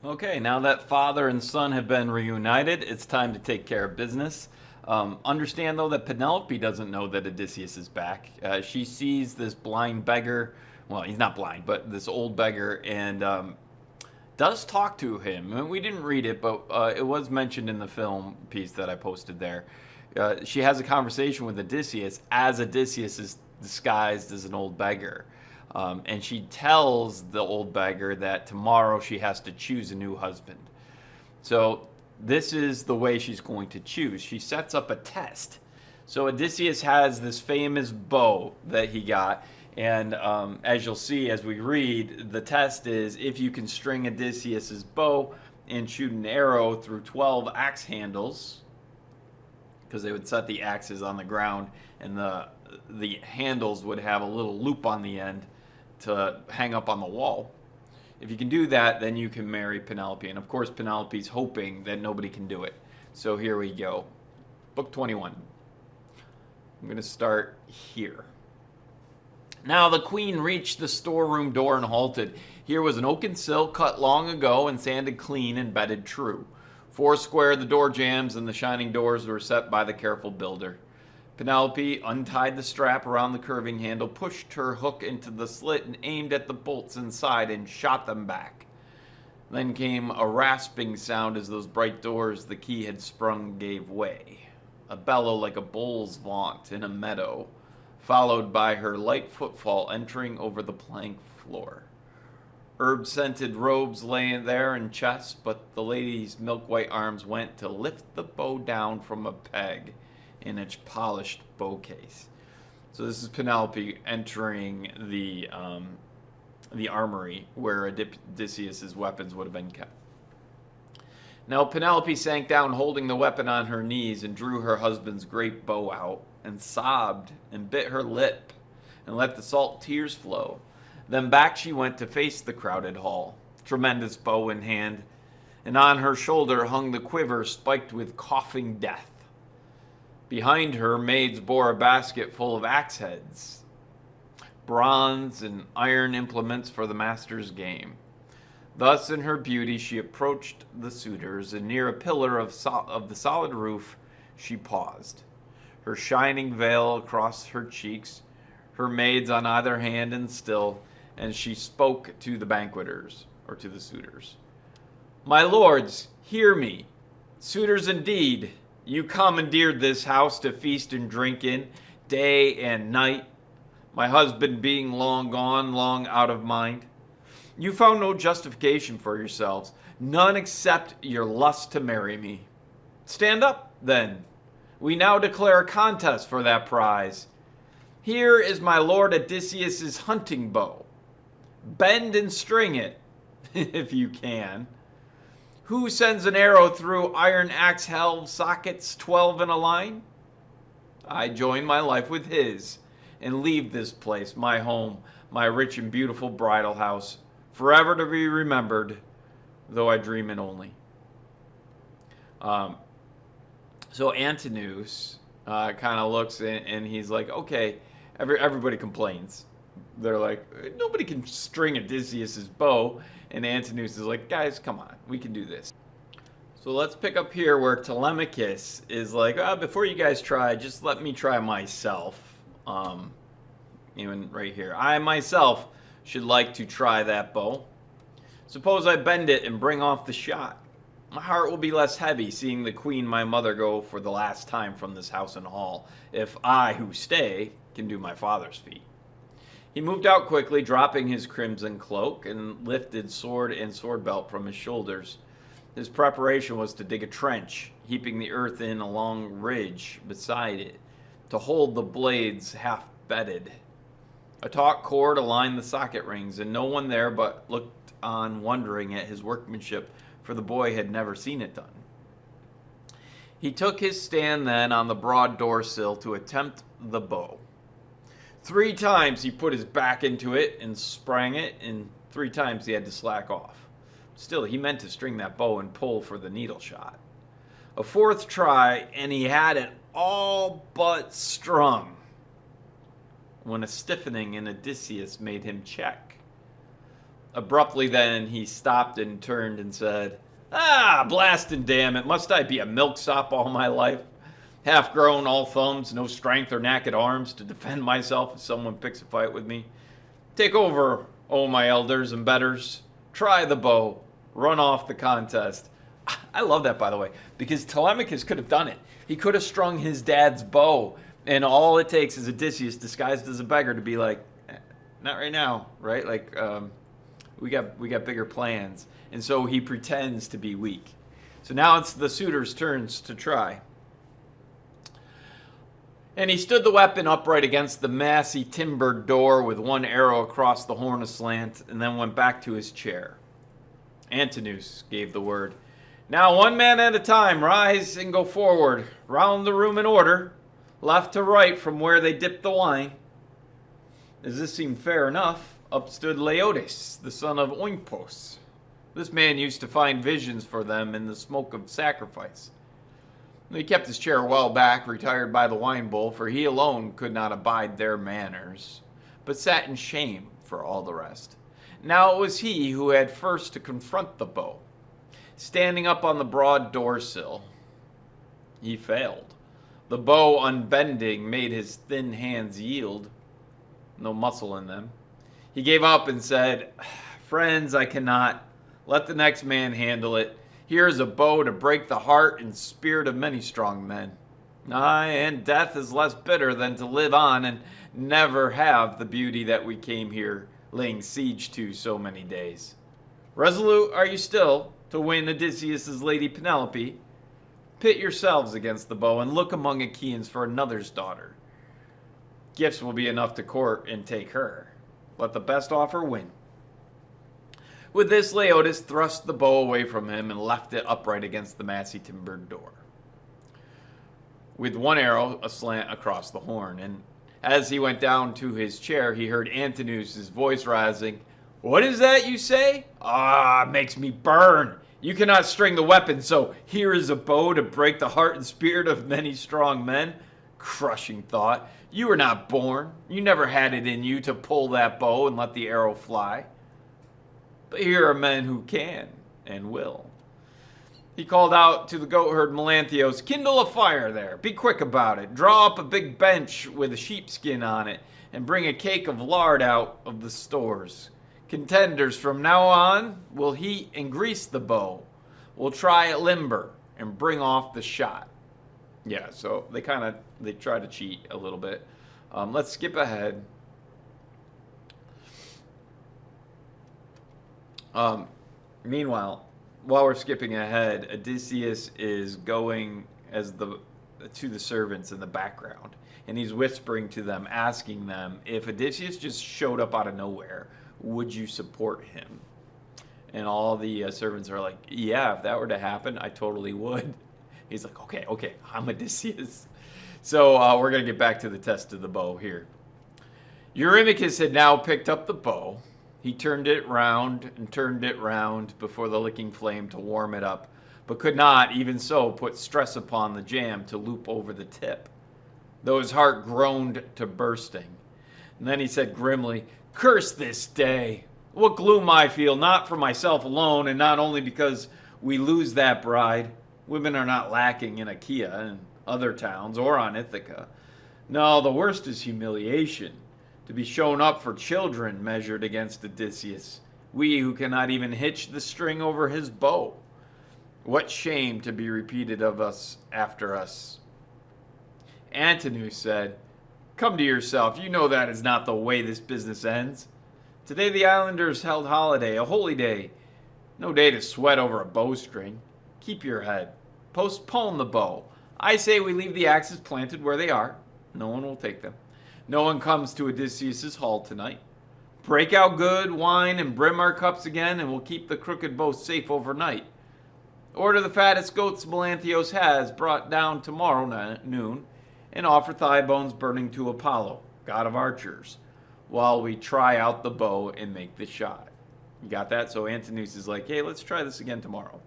Okay, now that father and son have been reunited, it's time to take care of business. Understand, though, that Penelope doesn't know that Odysseus is back. She sees this blind beggar. Well, he's not blind, but this old beggar, and does talk to him. We didn't read it, but it was mentioned in the film piece that I posted there. She has a conversation with Odysseus as Odysseus is disguised as an old beggar. And she tells the old beggar that tomorrow she has to choose a new husband. So this is the way she's going to choose. She sets up a test. So Odysseus has this famous bow that he got. And as you'll see as we read, the test is if you can string Odysseus's bow and shoot an arrow through 12 axe handles, because they would set the axes on the ground, and the handles would have a little loop on the end to hang up on the wall. If you can do that, then you can marry Penelope. And of course, Penelope's hoping that nobody can do it. So here we go. Book 21. I'm going to start here. Now the queen reached the storeroom door and halted. Here was an oaken sill cut long ago and sanded clean and bedded true. Foursquare the door jambs and the shining doors were set by the careful builder. Penelope untied the strap around the curving handle, pushed her hook into the slit, and aimed at the bolts inside and shot them back. Then came a rasping sound as those bright doors the key had sprung gave way. A bellow like a bull's vaunt in a meadow, followed by her light footfall entering over the plank floor. Herb-scented robes lay there in chests, but the lady's milk-white arms went to lift the bow down from a peg in its polished bow case. So this is Penelope entering the armory where Odysseus's weapons would have been kept. Now Penelope sank down, holding the weapon on her knees, and drew her husband's great bow out, and sobbed and bit her lip, and let the salt tears flow. Then back she went to face the crowded hall, tremendous bow in hand, and on her shoulder hung the quiver spiked with coughing death. Behind her, maids bore a basket full of axe heads, bronze and iron implements for the master's game. Thus, in her beauty, she approached the suitors, and near a pillar of the solid roof, she paused. Her shining veil across her cheeks, her maids on either hand and still, and she spoke to the banqueters, or to the suitors. My lords, hear me. Suitors indeed. You commandeered this house to feast and drink in, day and night, my husband being long gone, long out of mind. You found no justification for yourselves, none except your lust to marry me. Stand up, then. We now declare a contest for that prize. Here is my lord Odysseus's hunting bow. Bend and string it, if you can. Who sends an arrow through iron axe helve sockets 12 in a line? I join my life with his and leave this place, my home, my rich and beautiful bridal house, forever to be remembered, though I dream it only. So Antinous kind of looks and he's like, okay, everybody complains. They're like, nobody can string Odysseus's bow. And Antinous is like, guys, come on, we can do this. So let's pick up here where Telemachus is like, before you guys try, just let me try myself. Even right here. I myself should like to try that bow. Suppose I bend it and bring off the shot. My heart will be less heavy seeing the queen my mother go for the last time from this house and hall, if I who stay can do my father's feat. He moved out quickly, dropping his crimson cloak, and lifted sword and sword belt from his shoulders. His preparation was to dig a trench, heaping the earth in a long ridge beside it, to hold the blades half bedded. A taut cord aligned the socket rings, and no one there but looked on wondering at his workmanship, for the boy had never seen it done. He took his stand then on the broad door sill to attempt the bow. 3 times he put his back into it and sprang it, and 3 times he had to slack off. Still, he meant to string that bow and pull for the needle shot. A 4th try, and he had it all but strung, when a stiffening in Odysseus made him check. Abruptly then he stopped and turned and said, "Ah, blast and damn it, must I be a milksop all my life? Half grown, all thumbs, no strength or naked arms to defend myself if someone picks a fight with me? Take over, oh my elders and betters. Try the bow. Run off the contest." I love that, by the way, because Telemachus could have done it. He could have strung his dad's bow, and all it takes is Odysseus disguised as a beggar to be like, not right now, right? Like, we got bigger plans. And so he pretends to be weak. So now it's the suitors' turns to try. And he stood the weapon upright against the massy timbered door with one arrow across the horn aslant, and then went back to his chair. Antinous gave the word. "Now, one man at a time, rise and go forward, round the room in order, left to right from where they dipped the wine." As this seemed fair enough, up stood Laodice, the son of Olympus. This man used to find visions for them in the smoke of sacrifice. He kept his chair well back, retired by the wine bowl, for he alone could not abide their manners, but sat in shame for all the rest. Now it was he who had first to confront the bow. Standing up on the broad door-sill, he failed. The bow, unbending, made his thin hands yield. No muscle in them. He gave up and said, "Friends, I cannot. Let the next man handle it. Here is a bow to break the heart and spirit of many strong men. Aye, and death is less bitter than to live on and never have the beauty that we came here laying siege to so many days. Resolute are you still to win Odysseus' lady Penelope? Pit yourselves against the bow and look among Achaeans for another's daughter. Gifts will be enough to court and take her. Let the best offer win." With this, Laodice thrust the bow away from him and left it upright against the massy timbered door, with one arrow aslant across the horn. And as he went down to his chair, he heard Antinous' voice rising. "What is that you say? Ah, it makes me burn. You cannot string the weapon, so here is a bow to break the heart and spirit of many strong men. Crushing thought. You were not born. You never had it in you to pull that bow and let the arrow fly. But here are men who can and will." He called out to the goatherd Melanthios, "Kindle a fire there. Be quick about it. Draw up a big bench with a sheepskin on it, and bring a cake of lard out of the stores. Contenders from now on will heat and grease the bow. We'll try it limber and bring off the shot." Yeah, so they try to cheat a little bit. Let's skip ahead. Meanwhile, while we're skipping ahead, Odysseus is going to the servants in the background, and he's whispering to them, asking them, if Odysseus just showed up out of nowhere, would you support him? And all the servants are like, "Yeah, if that were to happen, I totally would." He's like, okay, I'm Odysseus. So we're going to get back to the test of the bow here. Eurymachus had now picked up the bow. He turned it round and turned it round before the licking flame to warm it up, but could not, even so, put stress upon the jam to loop over the tip, though his heart groaned to bursting. And then he said grimly, "Curse this day! What gloom I feel, not for myself alone, and not only because we lose that bride. Women are not lacking in Achaea and other towns, or on Ithaca. No, the worst is humiliation. To be shown up for children measured against Odysseus, we who cannot even hitch the string over his bow. What shame to be repeated of us after us." Antinous said, "Come to yourself. You know that is not the way this business ends. Today the islanders held holiday, a holy day. No day to sweat over a bowstring. Keep your head. Postpone the bow. I say we leave the axes planted where they are. No one will take them. No one comes to Odysseus' hall tonight. Break out good wine and brim our cups again, and we'll keep the crooked bow safe overnight. Order the fattest goats Melanthios has brought down tomorrow noon, and offer thigh bones burning to Apollo, god of archers, while we try out the bow and make the shot." You got that? So Antinous is like, "Hey, let's try this again tomorrow."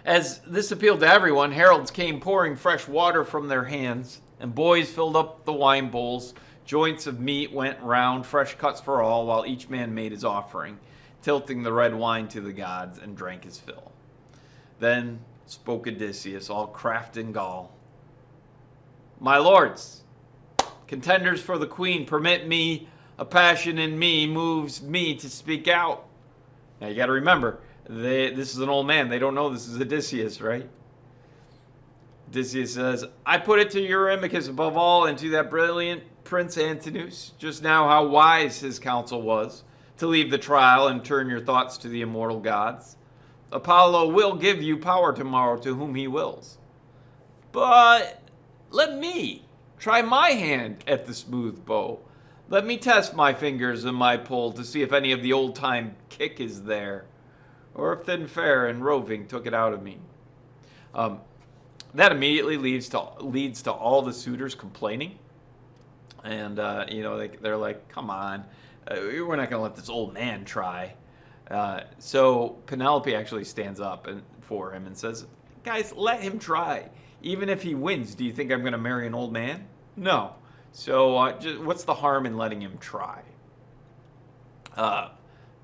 As this appealed to everyone, heralds came pouring fresh water from their hands, and boys filled up the wine bowls, Joints of meat went round, fresh cuts for all, while each man made his offering, tilting the red wine to the gods, and drank his fill. Then spoke Odysseus, all craft and gall. My lords, contenders for the queen, permit me, a passion in me moves me to speak out. Now you got to remember, this is an old man. They don't know this is Odysseus, right? Odysseus says, I put it to Eurymachus above all, and to that brilliant Prince Antinous, just now how wise his counsel was, to leave the trial and turn your thoughts to the immortal gods. Apollo will give you power tomorrow to whom he wills. But let me try my hand at the smooth bow. Let me test my fingers and my pull to see if any of the old-time kick is there, or if thin fare and roving took it out of me. That immediately leads to all the suitors complaining. And, they're like, come on, we're not going to let this old man try. So Penelope actually stands up for him and says, guys, let him try. Even if he wins, do you think I'm going to marry an old man? No. So what's the harm in letting him try?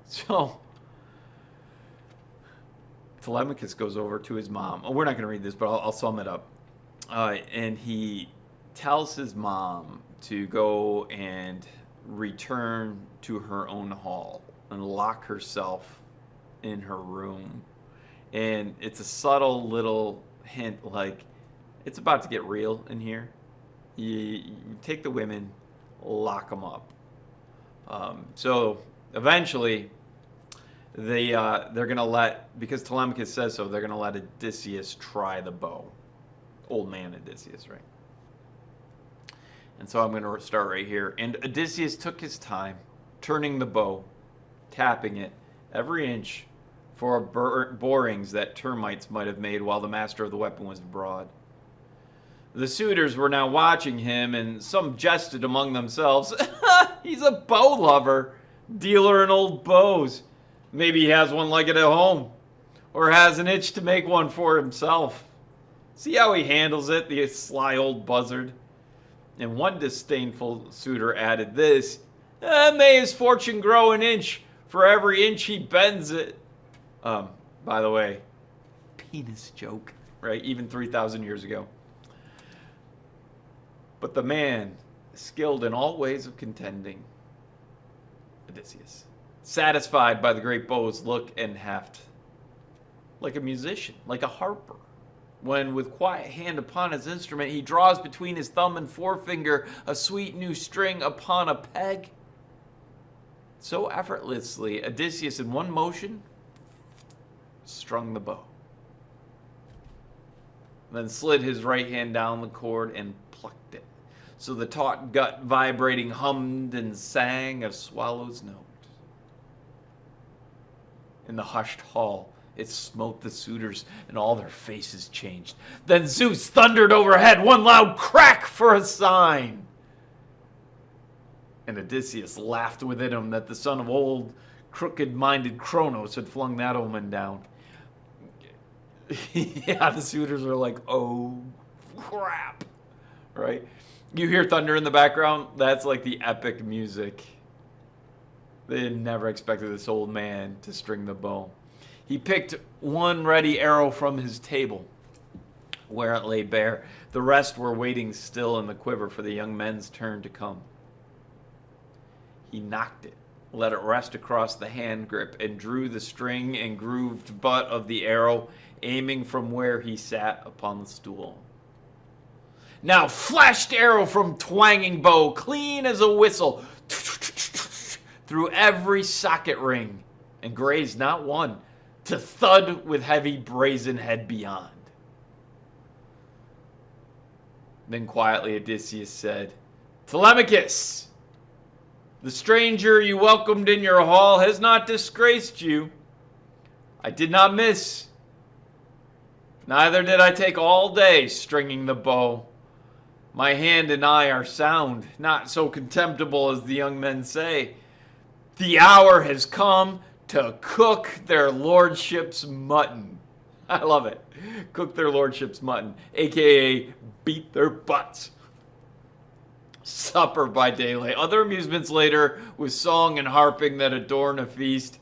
So Telemachus goes over to his mom. Oh, we're not going to read this, but I'll sum it up. And he tells his mom to go and return to her own hall and lock herself in her room. And it's a subtle little hint, like, it's about to get real in here. You take the women, lock them up. So eventually, they're going to let, because Telemachus says so, they're going to let Odysseus try the bow. Old man Odysseus, right? And so I'm going to start right here. And Odysseus took his time, turning the bow, tapping it every inch for borings that termites might have made while the master of the weapon was abroad. The suitors were now watching him, and some jested among themselves. He's a bow lover, dealer in old bows. Maybe he has one like it at home, or has an itch to make one for himself. See how he handles it, the sly old buzzard. And one disdainful suitor added this, may his fortune grow an inch for every inch he bends it. By the way, penis joke, right? Even 3,000 years ago. But the man, skilled in all ways of contending, Odysseus, satisfied by the great bow's look and heft, like a musician, like a harper, when with quiet hand upon his instrument he draws between his thumb and forefinger a sweet new string upon a peg. So effortlessly, Odysseus in one motion strung the bow, then slid his right hand down the cord and plucked it, so the taut gut vibrating hummed and sang a swallow's note. In the hushed hall, it smote the suitors, and all their faces changed. Then Zeus thundered overhead, one loud crack for a sign. And Odysseus laughed within him that the son of old, crooked-minded Kronos had flung that omen down. Yeah, the suitors are like, oh, crap, right? You hear thunder in the background? That's like the epic music. They had never expected this old man to string the bow. He picked one ready arrow from his table, where it lay bare. The rest were waiting still in the quiver for the young men's turn to come. He knocked it, let it rest across the hand grip, and drew the string and grooved butt of the arrow, aiming from where he sat upon the stool. Now flashed arrow from twanging bow, clean as a whistle, through every socket ring, and grazed not one, to thud with heavy brazen head beyond. Then quietly Odysseus said, Telemachus, the stranger you welcomed in your hall has not disgraced you. I did not miss. Neither did I take all day stringing the bow. My hand and eye are sound, not so contemptible as the young men say. The hour has come to cook their lordship's mutton. I love it. Cook their lordship's mutton, a.k.a. beat their butts. supper by daylight, other amusements later, with song and harping that adorn a feast.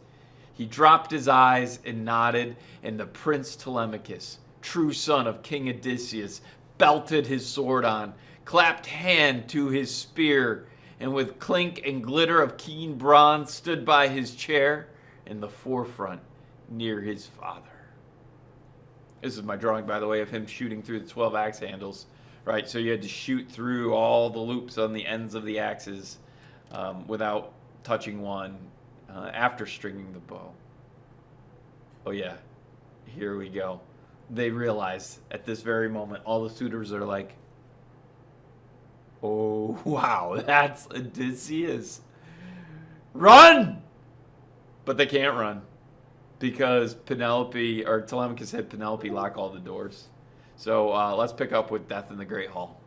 He dropped his eyes and nodded, and the Prince Telemachus, true son of King Odysseus, belted his sword on, clapped hand to his spear, and with clink and glitter of keen bronze stood by his chair in the forefront near his father. This is my drawing, by the way, of him shooting through the 12 axe handles, right? So you had to shoot through all the loops on the ends of the axes without touching one after stringing the bow. Oh yeah, here we go. They realize at this very moment, all the suitors are like, oh, wow, that's Odysseus. Run! But they can't run because Telemachus had Penelope lock all the doors. So let's pick up with Death in the Great Hall.